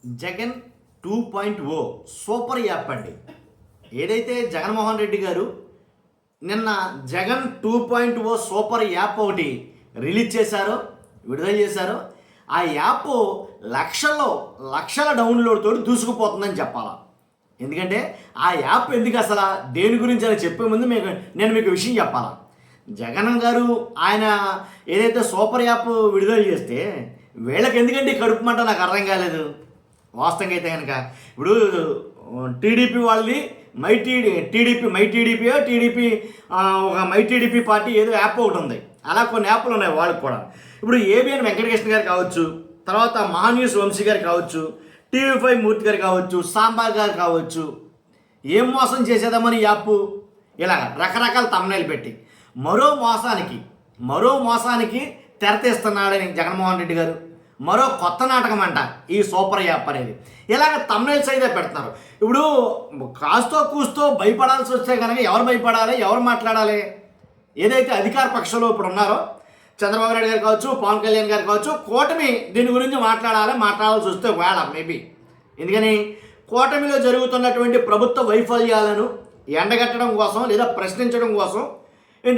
Jagan 2.0 super app అండి. ఏదైతే జగన్మోహన్ రెడ్డి గారు నిన్న జగన్ 2.0 సూపర్ యాప్ ఒకటి రిలీజ్ చేశారో, విడుదల చేశారో, ఆ యాప్ లక్షల డౌన్లోడ్ తోటి దూసుకుపోతుందని చెప్పాలా. ఎందుకంటే ఆ యాప్ ఎందుకు అసలు దేని గురించి అని చెప్పే ముందు నేను మీకు విషయం చెప్పాలా. జగన్ గారు ఆయన ఏదైతే సూపర్ యాప్ విడుదల చేస్తే వీళ్ళకి ఎందుకంటే కడుపు మంట నాకు అర్థం కాలేదు. వాస్తవంగా అయితే కనుక ఇప్పుడు టీడీపీ వాళ్ళది టీడీపీ ఒక మై టీడీపీ పార్టీ ఏదో యాప్ ఒకటి ఉంది. అలా కొన్ని యాప్లు ఉన్నాయి వాళ్ళకి కూడా. ఇప్పుడు ఏబిఎన్ వెంకటకృష్ణ గారు కావచ్చు, తర్వాత మహాన్యూస్ వంశీ గారు కావచ్చు, టీవీ5 మూర్తి గారు కావచ్చు, సాంబార్ గారు కావచ్చు, ఏం మోసం చేసేదామని యాప్ ఇలా రకరకాల తమ్నైలు పెట్టి మరో మోసానికి తెరతీస్తున్నాడని జగన్మోహన్ రెడ్డి గారు మరో కొత్త నాటకం అంట ఈ సూపర్ యాప్ అనేది. ఇలాగ తమ్నైల్స్ అయితే పెడుతున్నారు. ఇప్పుడు కాస్తో కూస్తో భయపడాల్సి వస్తే కనుక ఎవరు భయపడాలి, ఎవరు మాట్లాడాలి? ఏదైతే అధికార పక్షంలో ఇప్పుడు ఉన్నారో చంద్రబాబు నాయుడు గారు కావచ్చు, పవన్ కళ్యాణ్ గారు కావచ్చు, కూటమి దీని గురించి మాట్లాడాల్సి వస్తే వేళ మేబీ. ఎందుకని కూటమిలో జరుగుతున్నటువంటి ప్రభుత్వ వైఫల్యాలను ఎండగట్టడం కోసం లేదా ప్రశ్నించడం కోసం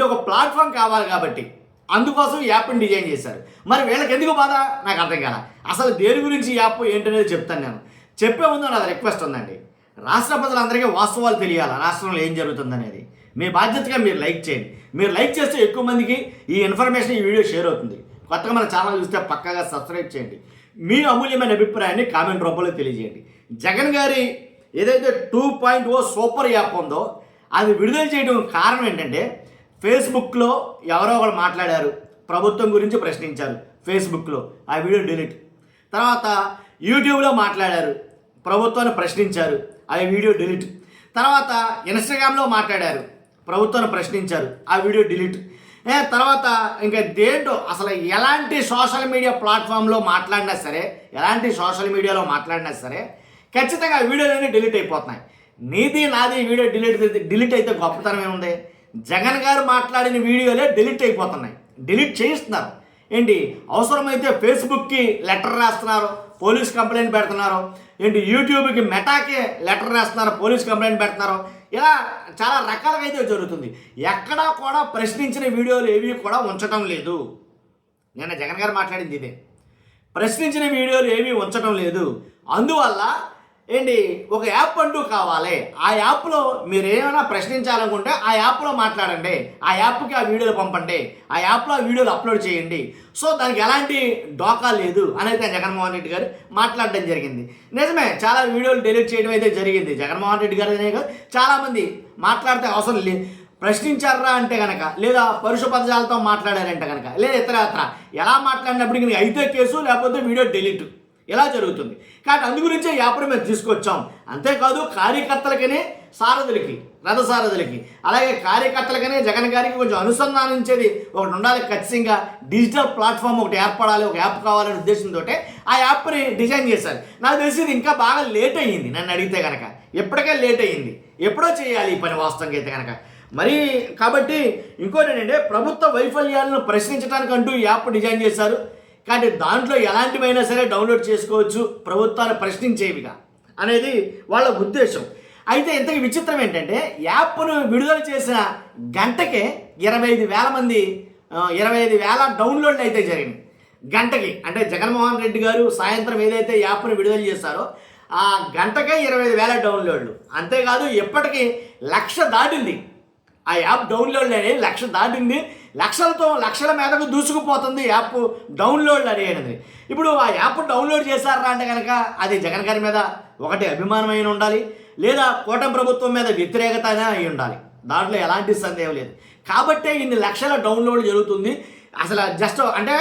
ఒక ప్లాట్ఫామ్ కావాలి కాబట్టి అందుకోసం యాప్ని డిజైన్ చేశారు. మరి వీళ్ళకి ఎందుకు బాధ నాకు అర్థం కాల. అసలు దేని గురించి యాప్ ఏంటనేది చెప్తాను. నేను చెప్పే ముందు నాది రిక్వెస్ట్ ఉందండి. రాష్ట్ర ప్రజలందరికీ వాస్తవాలు తెలియాలి, రాష్ట్రంలో ఏం జరుగుతుందనేది. మీ బాధ్యతగా మీరు లైక్ చేయండి. మీరు లైక్ చేస్తే ఎక్కువ మందికి ఈ ఇన్ఫర్మేషన్, ఈ వీడియో షేర్ అవుతుంది. కొత్తగా మన ఛానల్ చూస్తే పక్కాగా సబ్స్క్రైబ్ చేయండి. మీ అమూల్యమైన అభిప్రాయాన్ని కామెంట్ రూపంలో తెలియజేయండి. జగన్ గారి ఏదైతే 2.0 సూపర్ యాప్ ఉందో అది విడుదల చేయడం కారణం ఏంటంటే, ఫేస్బుక్లో ఎవరో ఒకరు మాట్లాడారు, ప్రభుత్వం గురించి ప్రశ్నించారు ఫేస్బుక్లో, ఆ వీడియో డిలీట్. తర్వాత యూట్యూబ్లో మాట్లాడారు, ప్రభుత్వాన్ని ప్రశ్నించారు, ఆ వీడియో డిలీట్. తర్వాత ఇన్స్టాగ్రామ్లో మాట్లాడారు, ప్రభుత్వాన్ని ప్రశ్నించారు, ఆ వీడియో డిలీట్. తర్వాత ఇంకా దేంటో అసలు ఎలాంటి సోషల్ మీడియా ప్లాట్ఫామ్లో మాట్లాడినా సరే, ఎలాంటి సోషల్ మీడియాలో మాట్లాడినా సరే ఖచ్చితంగా ఆ వీడియోలన్నీ డిలీట్ అయిపోతున్నాయి. నీది నాది వీడియో డిలీట్ అయితే గొప్పతనం ఏముంది? జగన్ గారు మాట్లాడిన వీడియోలే డిలీట్ అయిపోతున్నాయి, డిలీట్ చేయిస్తున్నారు. అవసరమైతే ఫేస్బుక్కి లెటర్ రాస్తున్నారు, పోలీస్ కంప్లైంట్ పెడుతున్నారు. యూట్యూబ్కి మెటాకి లెటర్ రాస్తున్నారు, పోలీస్ కంప్లైంట్ పెడుతున్నారు. ఇలా చాలా రకాలుగా అయితే జరుగుతుంది. ఎక్కడా కూడా ప్రశ్నించిన వీడియోలు ఏవి కూడా ఉంచటం లేదు. నిన్న జగన్ గారు మాట్లాడింది ఇదే, ప్రశ్నించిన వీడియోలు ఏవి ఉంచటం లేదు. అందువల్ల ఒక యాప్ అంటూ కావాలి. ఆ యాప్లో మీరు ఏమైనా ప్రశ్నించాలనుకుంటే ఆ యాప్లో మాట్లాడండి, ఆ యాప్కి ఆ వీడియోలు పంపండి, ఆ యాప్లో ఆ వీడియోలు అప్లోడ్ చేయండి. సో దానికి ఎలాంటి డోకా లేదు అని అయితే జగన్మోహన్ రెడ్డి గారు మాట్లాడడం జరిగింది. నిజమే, చాలా వీడియోలు డిలీట్ చేయడం అయితే జరిగింది. జగన్మోహన్ రెడ్డి గారు అనే కాదు, చాలామంది మాట్లాడితే అవసరం లేదు, ప్రశ్నించారా అంటే కనుక, లేదా పరుష పదజాలతో మాట్లాడారంటే కనుక, లేదా ఇతర ఎలా మాట్లాడినప్పటికీ అయితే కేసు, లేకపోతే వీడియో డిలీట్, ఇలా జరుగుతుంది. కాబట్టి అందు గురించే యాప్ను మేము తీసుకొచ్చాం. అంతేకాదు కార్యకర్తలకనే సారథులకి, రథసారథులకి, అలాగే కార్యకర్తలకనే జగన్ గారికి కొంచెం అనుసంధానించేది ఒకటి ఉండాలి. ఖచ్చితంగా డిజిటల్ ప్లాట్ఫామ్ ఒకటి ఏర్పడాలి, ఒక యాప్ కావాలనే ఉద్దేశంతో ఆ యాప్ని డిజైన్ చేశారు. నాకు తెలిసి ఇది ఇంకా బాగా లేట్ అయ్యింది. నన్ను అడిగితే కనుక ఎప్పటికే లేట్ అయ్యింది. ఎప్పుడో చేయాలి ఈ పని వాస్తవంగా అయితే కనుక. మరి కాబట్టి ఇంకోటి ఏంటంటే, ప్రభుత్వ వైఫల్యాలను ప్రశ్నించడానికంటూ ఈ యాప్ డిజైన్ చేశారు. కానీ దాంట్లో ఎలాంటివైనా సరే డౌన్లోడ్ చేసుకోవచ్చు, ప్రభుత్వాన్ని ప్రశ్నించేవిగా అనేది వాళ్ళ ఉద్దేశం. అయితే ఇంతకు విచిత్రం ఏంటంటే, యాప్ను విడుదల చేసిన గంటకే 25,000 డౌన్లోడ్లు అయితే జరిగినాయి గంటకి. అంటే జగన్మోహన్ రెడ్డి గారు సాయంత్రం ఏదైతే యాప్ను విడుదల చేశారో ఆ గంటకే 25,000 డౌన్లోడ్లు. అంతేకాదు ఎప్పటికీ 1,00,000 దాటింది. ఆ యాప్ డౌన్లోడ్ అనేది 1,00,000 దాటింది. లక్షల మీదకు దూసుకుపోతుంది యాప్ డౌన్లోడ్ అనేది. ఇప్పుడు ఆ యాప్ డౌన్లోడ్ చేశారా అంటే కనుక అది జగన్ గారి మీద ఒకటి అభిమానం అయిన ఉండాలి, లేదా కూటమి ప్రభుత్వం మీద వ్యతిరేకత అయి ఉండాలి. దాంట్లో ఎలాంటి సందేహం లేదు. కాబట్టే ఇన్ని లక్షల డౌన్లోడ్ జరుగుతుంది. అసలు జస్ట్ అంటే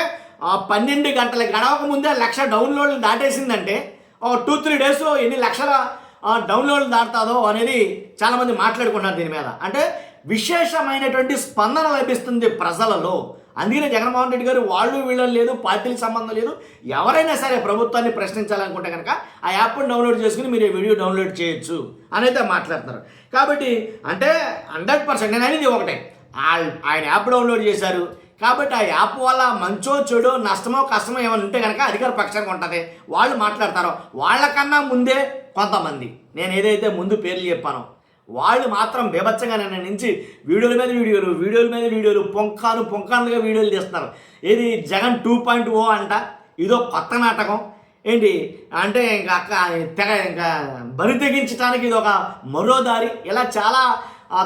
12 గంటల గడవక ముందే 1,00,000 డౌన్లోడ్లు దాటేసిందంటే ఒక 2-3 డేస్లో ఎన్ని లక్షల డౌన్లోడ్లు దాటుతుందో అనేది చాలామంది మాట్లాడుకుంటున్నారు దీని మీద. అంటే విశేషమైనటువంటి స్పందన లభిస్తుంది ప్రజలలో. అందుకనే జగన్మోహన్ రెడ్డి గారు వాళ్ళు వీళ్ళు లేదు, పార్టీలకు సంబంధం లేదు, ఎవరైనా సరే ప్రభుత్వాన్ని ప్రశ్నించాలనుకుంటే కనుక ఆ యాప్ను డౌన్లోడ్ చేసుకుని మీరు వీడియో డౌన్లోడ్ చేయొచ్చు అనేది మాట్లాడుతున్నారు. కాబట్టి అంటే 100% నేను అనేది ఒకటే, ఆయన యాప్ డౌన్లోడ్ చేశారు, కాబట్టి ఆ యాప్ వల్ల మంచో చెడో నష్టమో కష్టమో ఏమైనా ఉంటే కనుక అధికార పక్షంగా ఉంటుంది, వాళ్ళు మాట్లాడతారో. వాళ్ళకన్నా ముందే కొంతమంది, నేను ఏదైతే ముందు పేర్లు చెప్పానో, వాళ్ళు మాత్రం బీభత్సంగా నిన్న నుంచి వీడియోల మీద వీడియోలు పొంకానుగా వీడియోలు తీస్తున్నారు. ఏది జగన్ 2.0 అంట, ఇదో కొత్త నాటకం ఏంటి అంటే ఇంకా బరి తెగించడానికి ఇది ఒక మరో దారి, ఇలా చాలా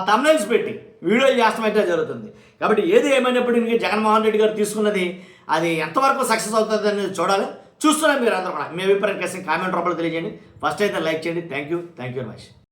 థంబ్నెయిల్స్ పెట్టి వీడియోలు చేస్తామైతే జరుగుతుంది. కాబట్టి ఏది ఏమైనప్పటికీ జగన్మోహన్ రెడ్డి గారు తీసుకున్నది అది ఎంతవరకు సక్సెస్ అవుతుంది అనేది చూడాలి. చూస్తున్నాం మీరు అందరూ కూడా. మీ అభిప్రాయం కోసం కామెంట్ రూపంలో తెలియజేయండి. ఫస్ట్ అయితే లైక్ చేయండి. Thank you very much.